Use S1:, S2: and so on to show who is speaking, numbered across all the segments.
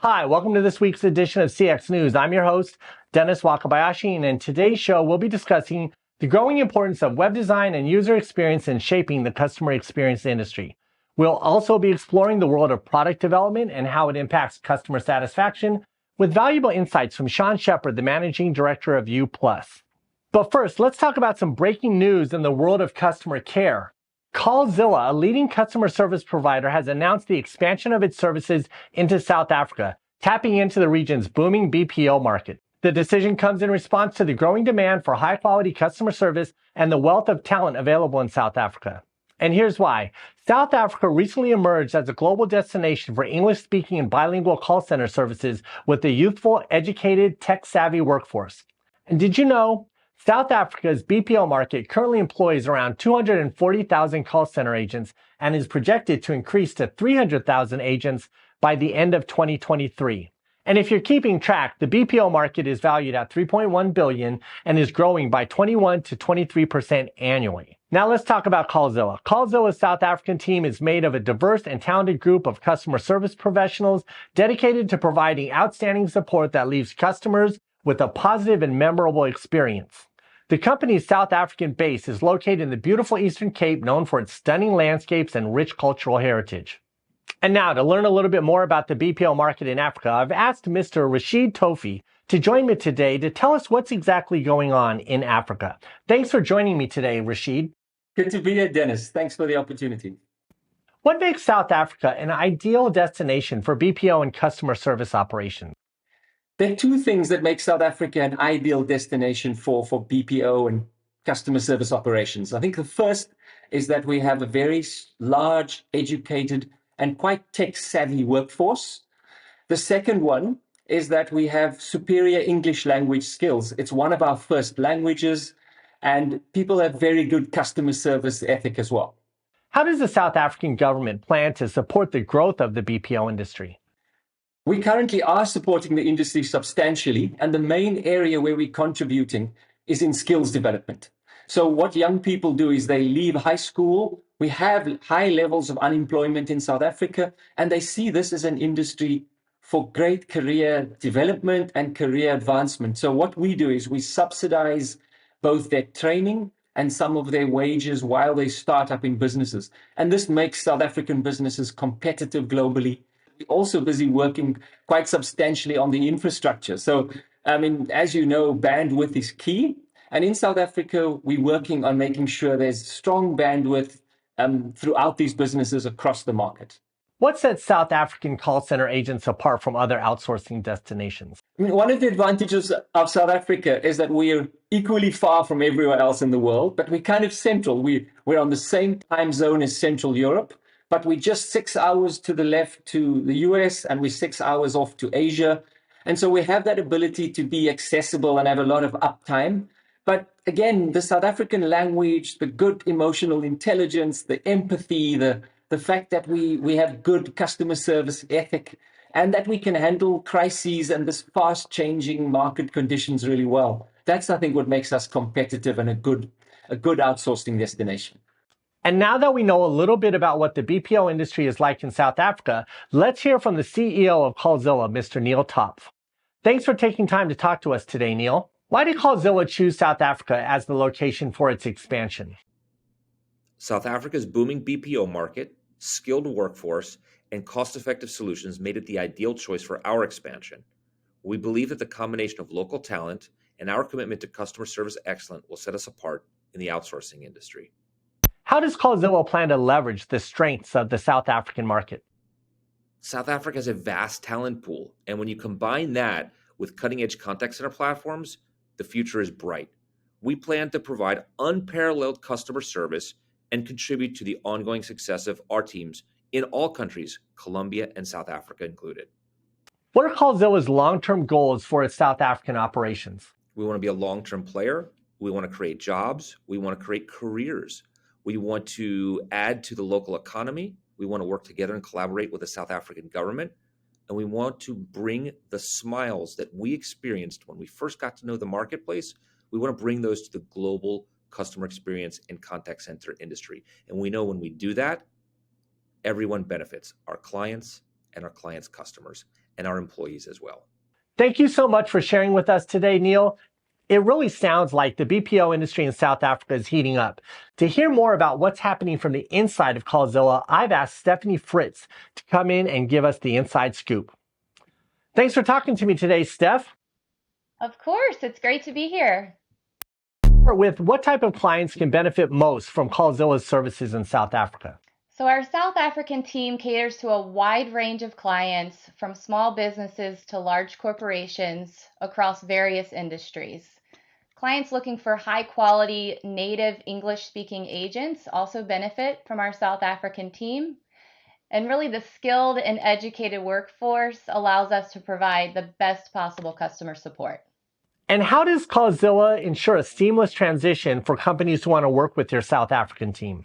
S1: Hi, welcome to this week's edition of CX News. I'm your host, Dennis Wakabayashi, and in today's show, we'll be discussing the growing importance of web design and user experience in shaping the customer experience industry. We'll also be exploring the world of product development and how it impacts customer satisfaction with valuable insights from Sean Shepard, the managing director of U+. But first, let's talk about some breaking news in the world of customer care. Callzilla, a leading customer service provider, has announced the expansion of its services into South Africa, tapping into the region's booming BPO market. The decision comes in response to the growing demand for high-quality customer service and the wealth of talent available in South Africa. And here's why. South Africa recently emerged as a global destination for English-speaking and bilingual call center services with a youthful, educated, tech-savvy workforce. And did you know South Africa's BPO market currently employs around 240,000 call center agents and is projected to increase to 300,000 agents by the end of 2023. And if you're keeping track, the BPO market is valued at $3.1 billion and is growing by 21 to 23% annually. Now let's talk about Callzilla. Callzilla's South African team is made of a diverse and talented group of customer service professionals dedicated to providing outstanding support that leaves customers with a positive and memorable experience. The company's South African base is located in the beautiful Eastern Cape, known for its stunning landscapes and rich cultural heritage. And now, to learn a little bit more about the BPO market in Africa, I've asked Mr. Rashid Toefy to join me today to tell us what's exactly going on in Africa. Thanks for joining me today, Rashid.
S2: Good to be here, Dennis. Thanks for the opportunity.
S1: What makes South Africa an ideal destination for BPO and customer service operations?
S2: There are two things that make South Africa an ideal destination for BPO and customer service operations. I think the first is that we have a very large, educated, and quite tech-savvy workforce. The second one is that we have superior English language skills. It's one of our first languages, and people have very good customer service ethic as well.
S1: How does the South African government plan to support the growth of the BPO industry?
S2: We currently are supporting the industry substantially, and the main area where we're contributing is in skills development. So what young people do is they leave high school. We have high levels of unemployment in South Africa, and they see this as an industry for great career development and career advancement. So what we do is we subsidize both their training and some of their wages while they start up in businesses. And this makes South African businesses competitive globally. We're also busy working quite substantially on the infrastructure. So, as you know, bandwidth is key. And in South Africa, we're working on making sure there's strong bandwidth throughout these businesses across the market.
S1: What sets South African call center agents apart from other outsourcing destinations?
S2: One of the advantages of South Africa is that we're equally far from everywhere else in the world, but we're kind of central. We're on the same time zone as Central Europe, but we're just 6 hours to the left to the US, and we're 6 hours off to Asia. And so we have that ability to be accessible and have a lot of uptime. But again, the South African language, the good emotional intelligence, the empathy, the fact that we have good customer service ethic, and that we can handle crises and this fast changing market conditions really well. That's, I think, what makes us competitive and a good outsourcing destination.
S1: And now that we know a little bit about what the BPO industry is like in South Africa, let's hear from the CEO of Callzilla, Mr. Neal Topf. Thanks for taking time to talk to us today, Neal. Why did Callzilla choose South Africa as the location for its expansion?
S3: South Africa's booming BPO market, skilled workforce, and cost-effective solutions made it the ideal choice for our expansion. We believe that the combination of local talent and our commitment to customer service excellence will set us apart in the outsourcing industry.
S1: How does Callzilla plan to leverage the strengths of the South African market?
S3: South Africa has a vast talent pool, and when you combine that with cutting-edge contact center platforms, the future is bright. We plan to provide unparalleled customer service and contribute to the ongoing success of our teams in all countries, Colombia and South Africa included.
S1: What are Callzilla's long-term goals for its South African operations?
S3: We want to be a long-term player. We want to create jobs. We want to create careers. We want to add to the local economy. We want to work together and collaborate with the South African government. And we want to bring the smiles that we experienced when we first got to know the marketplace. We want to bring those to the global customer experience and contact center industry. And we know when we do that, everyone benefits, our clients and our clients' customers. and our employees as well.
S1: Thank you so much for sharing with us today, Neal. It really sounds like the BPO industry in South Africa is heating up. To hear more about what's happening from the inside of Callzilla, I've asked Stephanie Fritz to come in and give us the inside scoop. Thanks for talking to me today, Steph.
S4: Of course, it's great to be here.
S1: With what type of clients can benefit most from Callzilla's services in South Africa?
S4: So our South African team caters to a wide range of clients, from small businesses to large corporations across various industries. Clients looking for high quality native English speaking agents also benefit from our South African team. And really, the skilled and educated workforce allows us to provide the best possible customer support.
S1: And how does Callzilla ensure a seamless transition for companies who want to work with your South African team?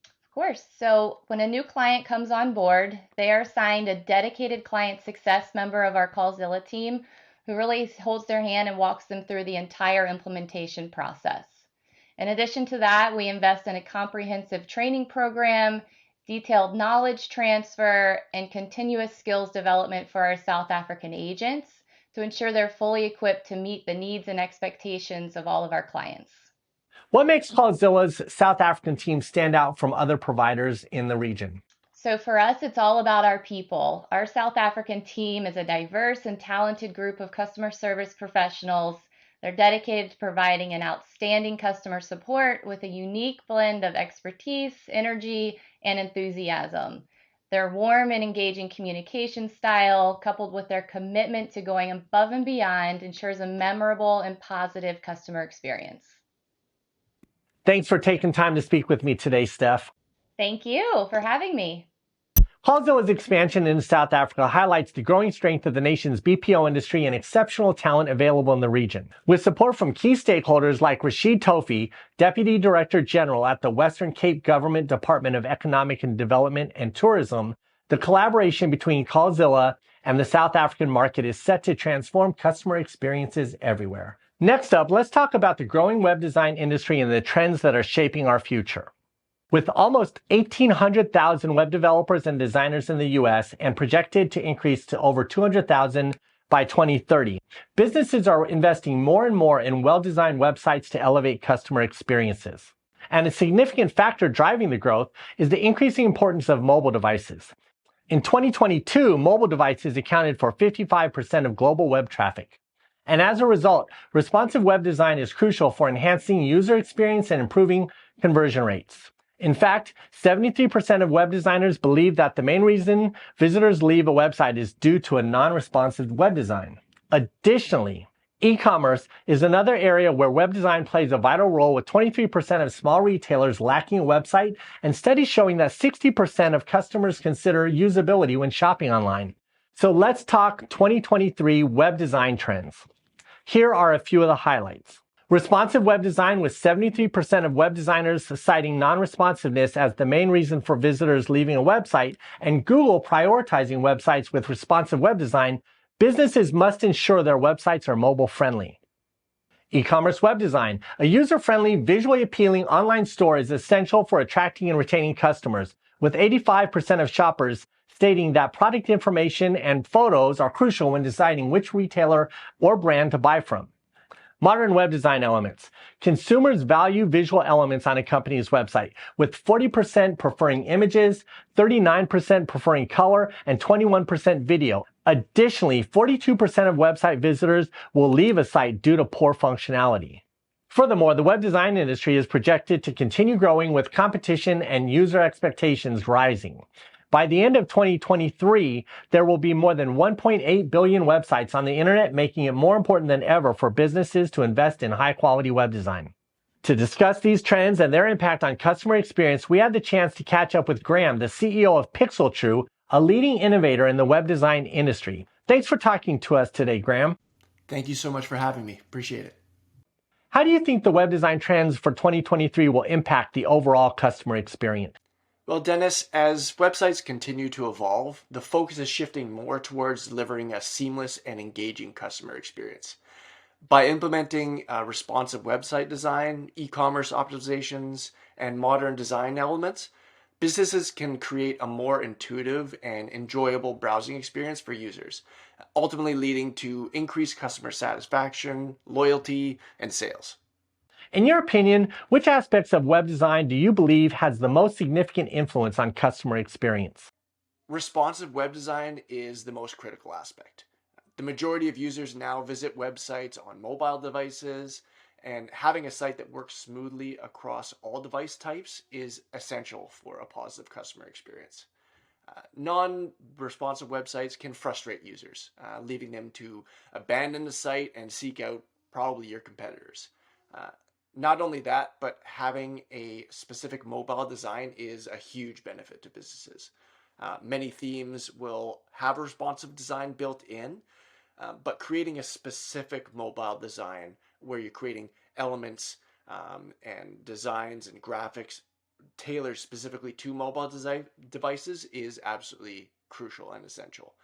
S4: Of course. So when a new client comes on board, they are assigned a dedicated client success member of our Callzilla team who really holds their hand and walks them through the entire implementation process. In addition to that, we invest in a comprehensive training program, detailed knowledge transfer, and continuous skills development for our South African agents to ensure they're fully equipped to meet the needs and expectations of all of our clients.
S1: What makes Callzilla's South African team stand out from other providers in the region?
S4: So for us, it's all about our people. Our South African team is a diverse and talented group of customer service professionals. They're dedicated to providing an outstanding customer support with a unique blend of expertise, energy, and enthusiasm. Their warm and engaging communication style, coupled with their commitment to going above and beyond, ensures a memorable and positive customer experience.
S1: Thanks for taking time to speak with me today, Steph.
S4: Thank you for having me.
S1: Callzilla's expansion into South Africa highlights the growing strength of the nation's BPO industry and exceptional talent available in the region. With support from key stakeholders like Rashid Toefy, Deputy Director General at the Western Cape Government Department of Economic and Development and Tourism, the collaboration between Callzilla and the South African market is set to transform customer experiences everywhere. Next up, let's talk about the growing web design industry and the trends that are shaping our future. With almost 1,800,000 web developers and designers in the US and projected to increase to over 200,000 by 2030, businesses are investing more and more in well-designed websites to elevate customer experiences. And a significant factor driving the growth is the increasing importance of mobile devices. In 2022, mobile devices accounted for 55% of global web traffic. And as a result, responsive web design is crucial for enhancing user experience and improving conversion rates. In fact, 73% of web designers believe that the main reason visitors leave a website is due to a non-responsive web design. Additionally, e-commerce is another area where web design plays a vital role, with 23% of small retailers lacking a website and studies showing that 60% of customers consider usability when shopping online. So let's talk 2023 web design trends. Here are a few of the highlights. Responsive web design, with 73% of web designers citing non-responsiveness as the main reason for visitors leaving a website, and Google prioritizing websites with responsive web design, businesses must ensure their websites are mobile friendly. E-commerce web design. A user-friendly, visually appealing online store is essential for attracting and retaining customers, with 85% of shoppers stating that product information and photos are crucial when deciding which retailer or brand to buy from. Modern web design elements. Consumers value visual elements on a company's website, with 40% preferring images, 39% preferring color, and 21% video. Additionally, 42% of website visitors will leave a site due to poor functionality. Furthermore, the web design industry is projected to continue growing, with competition and user expectations rising. By the end of 2023, there will be more than 1.8 billion websites on the internet, making it more important than ever for businesses to invest in high-quality web design. To discuss these trends and their impact on customer experience, we had the chance to catch up with Graham, the CEO of Pixel, a leading innovator in the web design industry. Thanks for talking to us today, Graham.
S5: Thank you so much for having me. Appreciate it.
S1: How do you think the web design trends for 2023 will impact the overall customer experience?
S5: Well, Dennis, as websites continue to evolve, the focus is shifting more towards delivering a seamless and engaging customer experience. By implementing responsive website design, e-commerce optimizations, and modern design elements, businesses can create a more intuitive and enjoyable browsing experience for users. ultimately leading to increased customer satisfaction, loyalty, and sales.
S1: In your opinion, which aspects of web design do you believe has the most significant influence on customer experience?
S5: Responsive web design is the most critical aspect. The majority of users now visit websites on mobile devices, and having a site that works smoothly across all device types is essential for a positive customer experience. Non-responsive websites can frustrate users, leaving them to abandon the site and seek out probably your competitors. Uh, Not only that, but having a specific mobile design is a huge benefit to businesses. Many themes will have a responsive design built in, but creating a specific mobile design where you're creating elements and designs and graphics tailored specifically to mobile devices is absolutely crucial and essential.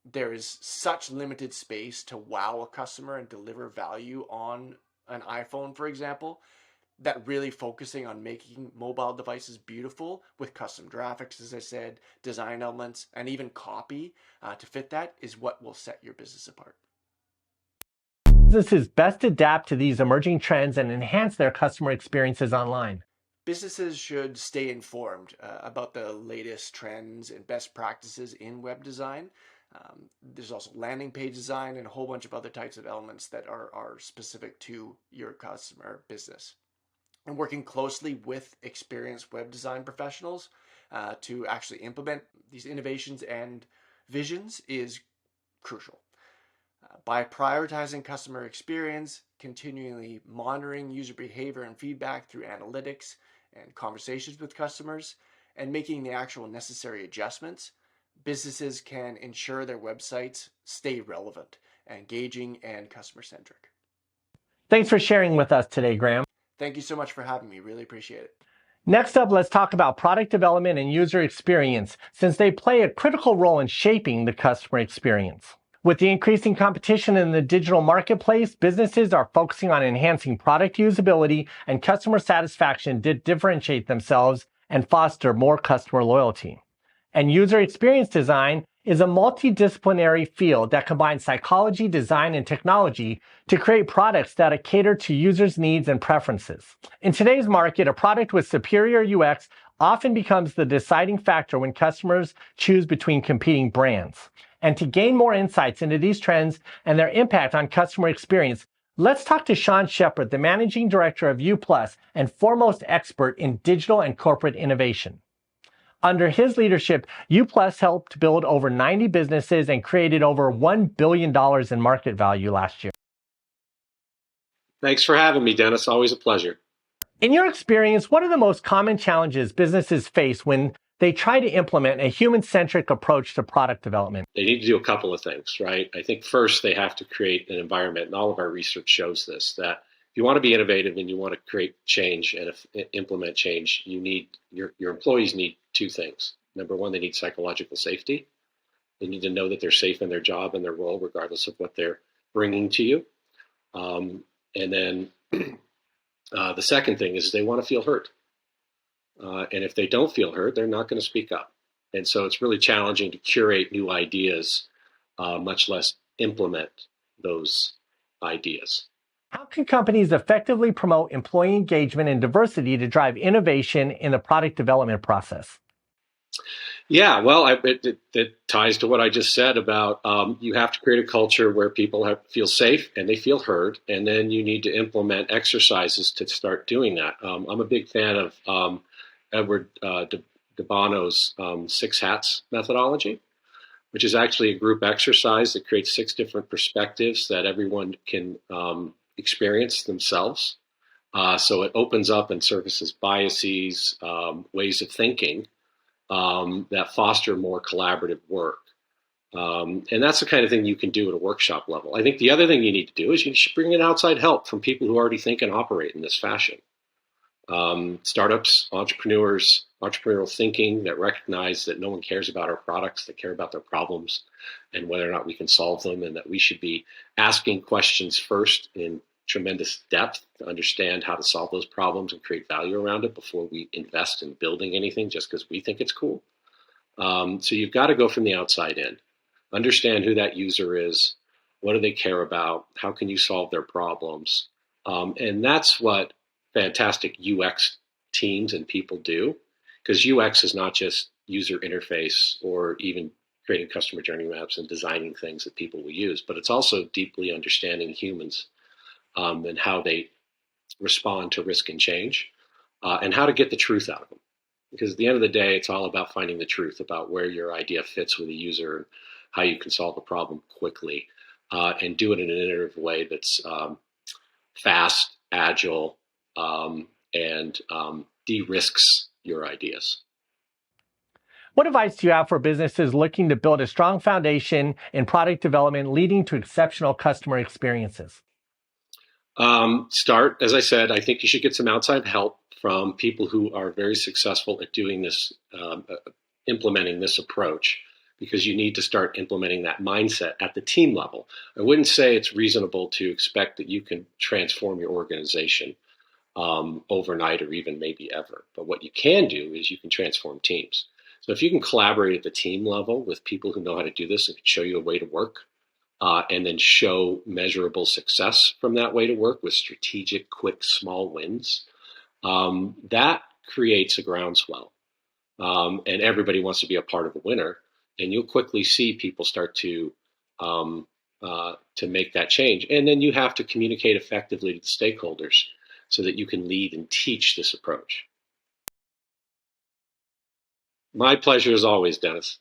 S5: There is such limited space to wow a customer and deliver value on an iPhone, for example, that really focusing on making mobile devices beautiful with custom graphics, as I said, design elements, and even copy to fit that is what will set your business apart.
S1: Businesses best adapt to these emerging trends and enhance their customer experiences online?
S5: Businesses should stay informed about the latest trends and best practices in web design. There's also landing page design and a whole bunch of other types of elements that are specific to your customer business. And working closely with experienced web design professionals to actually implement these innovations and visions is crucial. By prioritizing customer experience, continually monitoring user behavior and feedback through analytics and conversations with customers, and making the actual necessary adjustments, businesses can ensure their websites stay relevant, engaging, and customer-centric.
S1: Thanks for sharing with us today, Graham.
S5: Thank you so much for having me. Really appreciate it.
S1: Next up, let's talk about product development and user experience, since they play a critical role in shaping the customer experience. With the increasing competition in the digital marketplace, businesses are focusing on enhancing product usability and customer satisfaction to differentiate themselves and foster more customer loyalty. And user experience design is a multidisciplinary field that combines psychology, design, and technology to create products that cater to users' needs and preferences. In today's market, a product with superior UX often becomes the deciding factor when customers choose between competing brands. And to gain more insights into these trends and their impact on customer experience, let's talk to Sean Shepard, the Managing Director of U+ and foremost expert in digital and corporate innovation. Under his leadership, U+ helped build over 90 businesses and created over $1 billion in market value last year.
S6: Thanks for having me, Dennis. Always a pleasure.
S1: In your experience, what are the most common challenges businesses face when they try to implement a human-centric approach to product development?
S6: They need to do a couple of things, right? I think first they have to create an environment, and all of our research shows this, that if you want to be innovative and you want to create change and implement change, you need your employees need two things. Number one, they need psychological safety. They need to know that they're safe in their job and their role, regardless of what they're bringing to you. And then the second thing is they want to feel heard. And if they don't feel heard, they're not going to speak up. And so it's really challenging to curate new ideas, much less implement those ideas.
S1: How can companies effectively promote employee engagement and diversity to drive innovation in the product development process?
S6: Yeah, well, it ties to what I just said about you have to create a culture where people feel safe and they feel heard, and then you need to implement exercises to start doing that. I'm a big fan of Edward de Bono's 6 Hats methodology, which is actually a group exercise that creates 6 different perspectives that everyone can experience themselves. So it opens up and surfaces biases, ways of thinking that foster more collaborative work. And that's the kind of thing you can do at a workshop level. I think the other thing you need to do is you should bring in outside help from people who already think and operate in this fashion. Startups, entrepreneurs, entrepreneurial thinking that recognize that no one cares about our products, that care about their problems and whether or not we can solve them, and that we should be asking questions first in tremendous depth to understand how to solve those problems and create value around it before we invest in building anything just because we think it's cool. So you've got to go from the outside in. Understand who that user is. What do they care about? How can you solve their problems? And that's what fantastic UX teams and people do, because UX is not just user interface or even creating customer journey maps and designing things that people will use, but it's also deeply understanding humans and how they respond to risk and change and how to get the truth out of them. Because at the end of the day, it's all about finding the truth about where your idea fits with a user and how you can solve a problem quickly and do it in an iterative way that's fast, agile, and de-risks your ideas.
S1: What advice do you have for businesses looking to build a strong foundation in product development leading to exceptional customer experiences?
S6: Start, as I said, I think you should get some outside help from people who are very successful at doing this, implementing this approach, because you need to start implementing that mindset at the team level. I wouldn't say it's reasonable to expect that you can transform your organization overnight or even maybe ever. But what you can do is you can transform teams. So if you can collaborate at the team level with people who know how to do this and can show you a way to work, and then show measurable success from that way to work with strategic, quick, small wins, that creates a groundswell. And everybody wants to be a part of the winner. And you'll quickly see people start to make that change. And then you have to communicate effectively to the stakeholders so that you can lead and teach this approach. My pleasure as always, Dennis.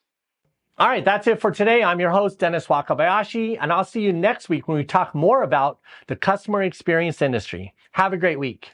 S1: All right, that's it for today. I'm your host, Dennis Wakabayashi, and I'll see you next week when we talk more about the customer experience industry. Have a great week.